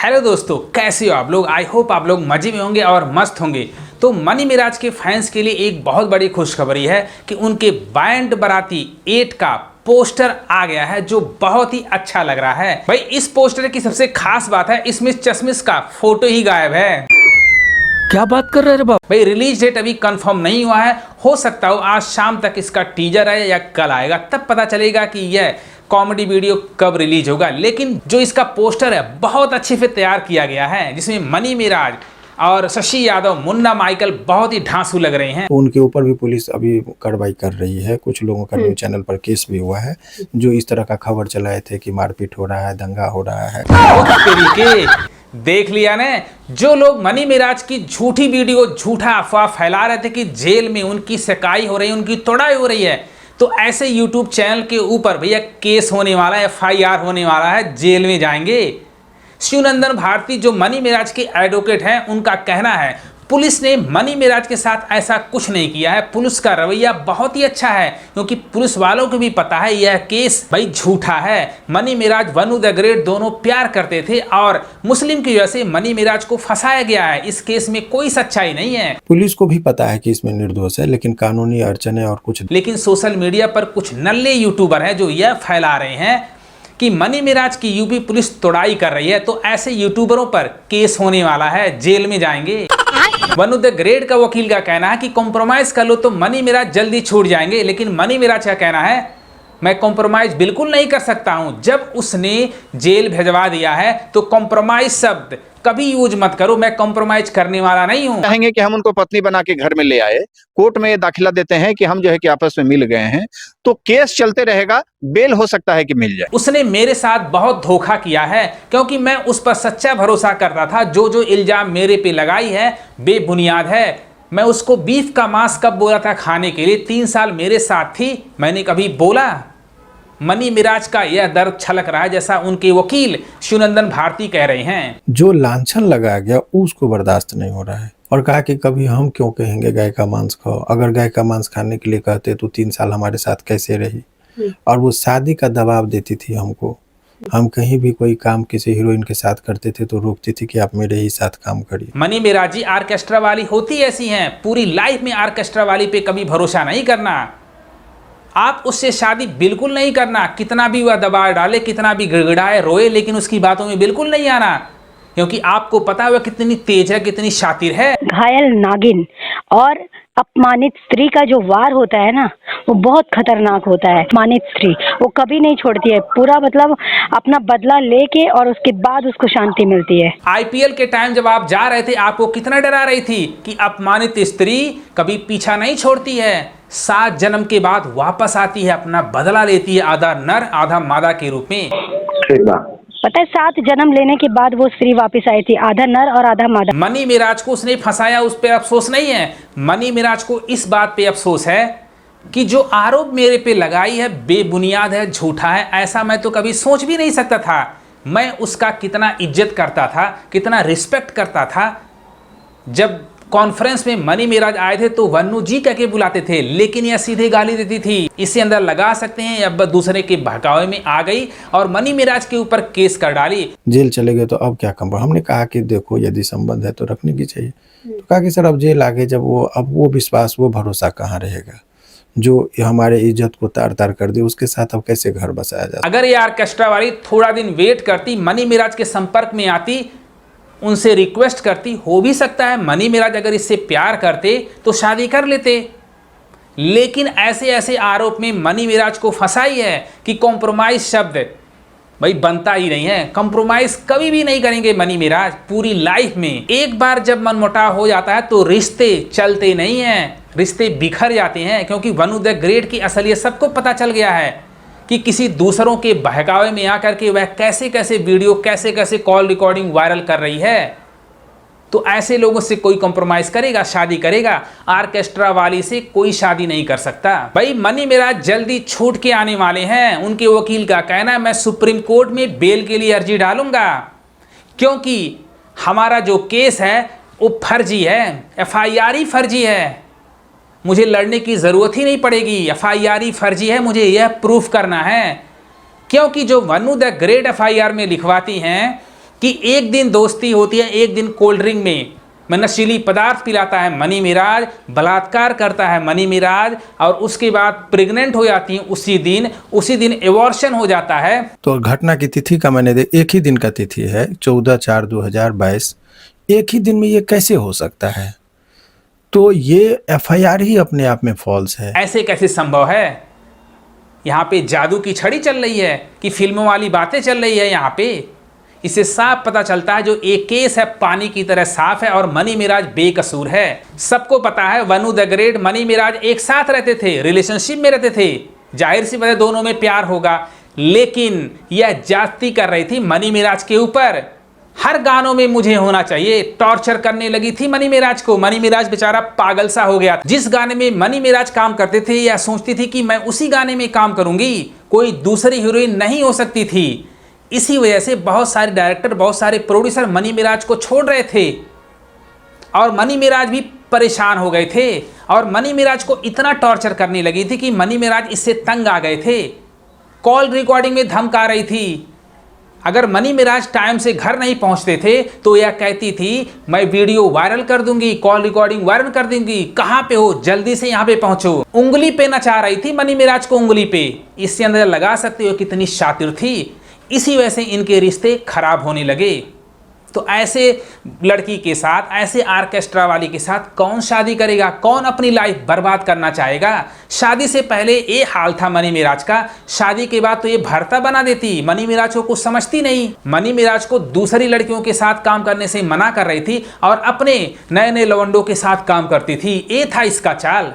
Hello दोस्तों, कैसे हो आप लोग। आई होप आप लोग मजे में होंगे और मस्त होंगे। तो मनी मिराज के फैंस के लिए एक बहुत बड़ी खुशखबरी है कि उनके बैंड बाराती 8 का पोस्टर आ गया है, जो बहुत ही अच्छा लग रहा है। भाई इस पोस्टर की सबसे खास बात है, इसमें चश्मिश का फोटो ही गायब है। क्या बात कर रहे हैं बाबा। भाई रिलीज डेट अभी कंफर्म नहीं हुआ है, हो सकता हो आज शाम तक इसका टीजर है या कल आएगा, तब पता चलेगा कि यह कॉमेडी वीडियो कब रिलीज होगा। लेकिन जो इसका पोस्टर है बहुत अच्छे से तैयार किया गया है, जिसमें मनी मिराज और शशि यादव, मुन्ना माइकल बहुत ही ढांसू लग रहे हैं। उनके ऊपर भी पुलिस अभी कार्रवाई कर रही है। कुछ लोगों का न्यूज चैनल पर केस भी हुआ है, जो इस तरह का खबर चलाए थे कि मारपीट हो रहा है, दंगा हो रहा है। तरीके देख लिया ने, जो लोग मनी मिराज की झूठी वीडियो, झूठा अफवाह फैला रहे थे कि जेल में उनकी सगाई हो रही है, उनकी तोड़ाई हो रही है, तो ऐसे यूट्यूब चैनल के ऊपर भैया केस होने वाला है, FIR होने वाला है, जेल में जाएंगे। शिवनंदन भारती जो मनी मिराज के एडवोकेट हैं, उनका कहना है पुलिस ने मनी मिराज के साथ ऐसा कुछ नहीं किया है। पुलिस का रवैया बहुत ही अच्छा है, क्योंकि पुलिस वालों को भी पता है यह केस भाई झूठा है। मनी मिराज, वनु द ग्रेट दोनों प्यार करते थे और मुस्लिम की वजह से मनी मिराज को फंसाया गया है। इस केस में कोई सच्चाई नहीं है। पुलिस को भी पता है कि इसमें निर्दोष है, लेकिन कानूनी अड़चने और कुछ। लेकिन सोशल मीडिया पर कुछ नल्ले यूट्यूबर हैं जो यह फैला रहे हैं कि मनी मिराज की यूपी पुलिस तोड़ाई कर रही है, तो ऐसे यूट्यूबरों पर केस होने वाला है, जेल में जाएंगे। वनु द ग्रेट का वकील का कहना है कि कॉम्प्रोमाइज कर लो तो मनी मिराज जल्दी छूट जाएंगे, लेकिन मनी मिराज का कहना है मैं कॉम्प्रोमाइज बिल्कुल नहीं कर सकता हूं। जब उसने जेल भेजवा दिया है तो कॉम्प्रोमाइज शब्द कभी यूज मत करो, मैं कॉम्प्रोमाइज करने वाला नहीं हूं। चाहेंगे कि हम उनको पत्नी बना के घर में ले आए, कोर्ट में ये दाखिला देते हैं कि हम जो है कि आपस में मिल गए हैं, तो केस चलते रहेगा, बेल हो सकता है कि मिल जाए। उसने मेरे साथ बहुत धोखा किया है, क्योंकि मैं उस पर सच्चा भरोसा करता था। जो इल्जाम मेरे पे लगाई है बेबुनियाद है। मैं उसको बीफ का मांस कब बोला था खाने के लिए, 3 साल मेरे साथ थी, मैंने कभी बोला? मनी मिराज का यह दर्द छलक रहा है, जैसा उनके वकील शिवनंदन भारती कह रहे हैं। जो लांछन लगाया गया उसको बर्दाश्त नहीं हो रहा है, और कहा कि कभी हम क्यों कहेंगे गाय का मांस खाओ। अगर गाय का मांस खाने के लिए कहते तो 3 साल हमारे साथ कैसे रही। और वो शादी का दबाव देती थी हमको। हम कहीं भी कोई काम किसी हीरोइन के साथ करते थे तो रोकती थी कि आप मेरे ही साथ काम करिए। मनी मिराजी आर्केस्ट्रा वाली होती ऐसी हैं, पूरी लाइफ में आर्केस्ट्रा वाली पे कभी भरोसा नहीं करना। आप उससे शादी बिल्कुल नहीं करना, कितना भी वह दबाव डाले, कितना भी गिड़गिड़ाए, रोए, लेकिन उसकी बातों में बिल्कुल नहीं आना, क्योंकि आपको पता है वह कितनी तेज है, कितनी शातिर है। घायल नागिन और अपमानित स्त्री का जो वार होता है ना, वो बहुत खतरनाक होता है। अपमानित स्त्री वो कभी नहीं छोड़ती है, पूरा मतलब अपना बदला लेके, और उसके बाद उसको शांति मिलती है। IPL के टाइम जब आप जा रहे थे, आपको कितना डरा रही थी कि अपमानित स्त्री कभी पीछा नहीं छोड़ती है, 7 जन्म के बाद वापस आती है, अपना बदला लेती है, आधा नर आधा मादा के रूप में। पता है 7 जन्म लेने के बाद वो स्त्री वापस आई थी, आधा नर और आधा मादा। मनी मिराज को उसने फंसाया, उस पर अफसोस नहीं है। मनी मिराज को इस बात पे अफसोस है कि जो आरोप मेरे पे लगाई है बेबुनियाद है, झूठा है, ऐसा मैं तो कभी सोच भी नहीं सकता था। मैं उसका कितना इज्जत करता था, कितना रिस्पेक्ट करता था। जब कॉन्फ्रेंस में मनी मिराज आए थे तो वन्नू जी कह के बुलाते थे, लेकिन यह सीधे गाली देती थी। इसे अंदर लगा सकते हैं, अब दूसरे के बहकावे में आ गई और मनी मिराज के ऊपर केस कर डाली। जेल चले गए तो अब क्या कम। हमने कहा कि देखो यदि संबंध है तो रखने की चाहिए। तो कहा कि सर अब जेल आ गए, जब वो अब वो विश्वास, वो भरोसा कहाँ रहेगा जो हमारे इज्जत को तार तार कर दे, उसके साथ अब कैसे घर बसाया जाए। अगर ये ऑर्केस्ट्रा वाली थोड़ा दिन वेट करती, मनी मिराज के संपर्क में आती, उनसे रिक्वेस्ट करती, हो भी सकता है मनी मिराज अगर इससे प्यार करते तो शादी कर लेते। लेकिन ऐसे ऐसे आरोप में मनी मिराज को फंसाई है कि कॉम्प्रोमाइज शब्द भाई बनता ही नहीं है। कॉम्प्रोमाइज कभी भी नहीं करेंगे मनी मिराज पूरी लाइफ में। एक बार जब मनमुटाव हो जाता है तो रिश्ते चलते नहीं हैं, रिश्ते बिखर जाते हैं, क्योंकि वनु द ग्रेट की असलियत सबको पता चल गया है कि किसी दूसरों के बहकावे में आकर के वह कैसे कैसे वीडियो, कैसे कैसे कॉल रिकॉर्डिंग वायरल कर रही है। तो ऐसे लोगों से कोई कॉम्प्रोमाइज करेगा, शादी करेगा? ऑर्केस्ट्रा वाली से कोई शादी नहीं कर सकता। भाई मनी मिराज जल्दी छूट के आने वाले हैं। उनके वकील का कहना है मैं सुप्रीम कोर्ट में बेल के लिए अर्जी डालूंगा, क्योंकि हमारा जो केस है वो फर्जी है, FIR ही फर्जी है। मुझे लड़ने की ज़रूरत ही नहीं पड़ेगी, FIR ही फर्जी है, मुझे यह प्रूफ करना है। क्योंकि जो वनु द ग्रेट FIR में लिखवाती हैं कि एक दिन दोस्ती होती है, एक दिन कोल्ड ड्रिंक में नशीली पदार्थ पिलाता है मनी मिराज, बलात्कार करता है मनी मिराज, और उसके बाद प्रेग्नेंट हो जाती हैं उसी दिन एबॉर्शन हो जाता है। तो घटना की तिथि का मैंने एक ही दिन का तिथि है, 14/4/2022। एक ही दिन में ये कैसे हो सकता है? तो ये FIR ही अपने आप में फॉल्स है। ऐसे कैसे संभव है? यहाँ पे जादू की छड़ी चल रही है कि फिल्मों वाली बातें चल रही है यहाँ पे? इससे साफ पता चलता है जो एक केस है पानी की तरह साफ है और मनी मिराज बेकसूर है। सबको पता है वनु द ग्रेट, मनी मिराज एक साथ रहते थे, रिलेशनशिप में रहते थे, जाहिर सी बात है दोनों में प्यार होगा, लेकिन यह जाती कर रही थी मनी मिराज के ऊपर। हर गानों में मुझे होना चाहिए, टॉर्चर करने लगी थी मनी मिराज को। मनी मिराज बेचारा पागल सा हो गया। जिस गाने में मनी मिराज काम करते थे या सोचती थी कि मैं उसी गाने में काम करूंगी, कोई दूसरी हीरोइन नहीं हो सकती थी। इसी वजह से बहुत सारे डायरेक्टर, बहुत सारे प्रोड्यूसर मनी मिराज को छोड़ रहे थे और मनी मिराज भी परेशान हो गए थे और मनी मिराज को इतना टॉर्चर करने लगी थी कि मनी मिराज इससे तंग आ गए थे। कॉल रिकॉर्डिंग में धमका रही थी। अगर मनी मिराज टाइम से घर नहीं पहुंचते थे तो यह कहती थी मैं वीडियो वायरल कर दूंगी, कॉल रिकॉर्डिंग वायरल कर दूंगी, कहां पे हो, जल्दी से यहां पे पहुंचो। उंगली पे नचा रही थी मनी मिराज को, उंगली पे। इससे अंदर लगा सकते हो कितनी शातिर थी। इसी वजह से इनके रिश्ते खराब होने लगे। तो ऐसे लड़की के साथ, ऐसे आर्केस्ट्रा वाली के साथ कौन शादी करेगा? कौन अपनी लाइफ बर्बाद करना चाहेगा? शादी से पहले ये हाल था मनी मिराज का, शादी के बाद तो ये भरता बना देती। मनी मिराज को कुछ समझती नहीं। मनी मिराज को दूसरी लड़कियों के साथ काम करने से मना कर रही थी और अपने नए नए लवंडों के साथ काम करती थी। ये था इसका चाल।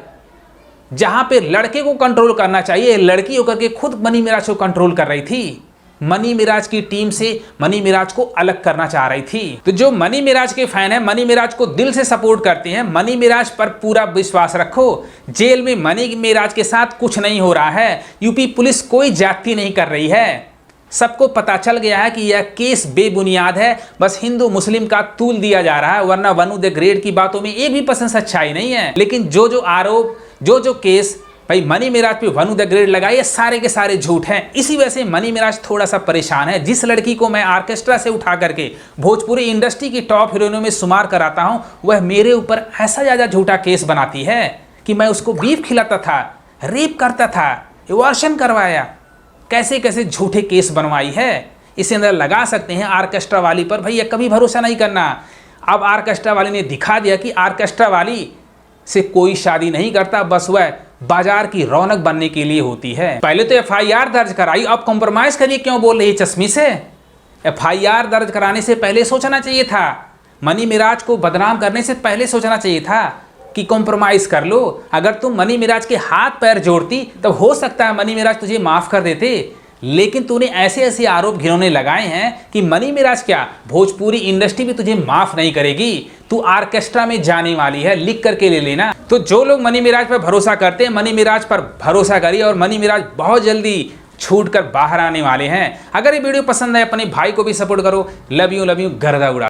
जहां पे लड़के को कंट्रोल करना चाहिए, लड़की होकर के खुद मनी मिराज को कंट्रोल कर रही थी। मनी मिराज की टीम से मनी मिराज को अलग करना चाह रही थी। तो जो मनी मिराज के फैन है, मनी मिराज को दिल से सपोर्ट करते हैं, मनी मिराज पर पूरा विश्वास रखो। जेल में मनी मिराज के साथ कुछ नहीं हो रहा है। यूपी पुलिस कोई ज्यादती नहीं कर रही है। सबको पता चल गया है कि यह केस बेबुनियाद है, बस हिंदू मुस्लिम का तूल दिया जा रहा है, वरना वनु द ग्रेट की बातों में एक भी परसेंट सच्चाई नहीं है। लेकिन जो आरोप, जो केस भाई मनी मिराज पे वनु द ग्रेट लगाए, सारे के सारे झूठ हैं। इसी वजह से मनी मिराज थोड़ा सा परेशान है। जिस लड़की को मैं ऑर्केस्ट्रा से उठा करके भोजपुरी इंडस्ट्री की टॉप हीरोइनों में शुमार कराता हूं, वह मेरे ऊपर ऐसा ज़्यादा झूठा केस बनाती है कि मैं उसको बीफ खिलाता था, रेप करता था, एबॉर्शन करवाया, कैसे कैसे झूठे केस बनवाई है। इसे अंदर लगा सकते हैं ऑर्केस्ट्रा वाली पर। भैया कभी भरोसा नहीं करना। अब ऑर्केस्ट्रा वाली ने दिखा दिया कि ऑर्केस्ट्रा वाली से कोई शादी नहीं करता, बस वह बाजार की रौनक बनने के लिए होती है। पहले तो FIR दर्ज कराई, अब कॉम्प्रोमाइज करिए क्यों बोल रही है चश्मी से? FIR दर्ज कराने से पहले सोचना चाहिए था। मनी मिराज को बदनाम करने से पहले सोचना चाहिए था कि कॉम्प्रोमाइज कर लो। अगर तुम मनी मिराज के हाथ पैर जोड़ती तब हो सकता है मनी मिराज तुझे माफ कर देते, लेकिन तूने ऐसे ऐसे आरोप घिनौने लगाए हैं कि मनी मिराज क्या, भोजपुरी इंडस्ट्री भी तुझे माफ नहीं करेगी। तू ऑर्केस्ट्रा में जाने वाली है, लिख करके ले लेना। तो जो लोग मनी मिराज पर भरोसा करते हैं, मनी मिराज पर भरोसा करिए और मनी मिराज बहुत जल्दी छूट कर बाहर आने वाले हैं। अगर ये वीडियो पसंद है अपने भाई को भी सपोर्ट करो। लव यू गर्दा उड़ा।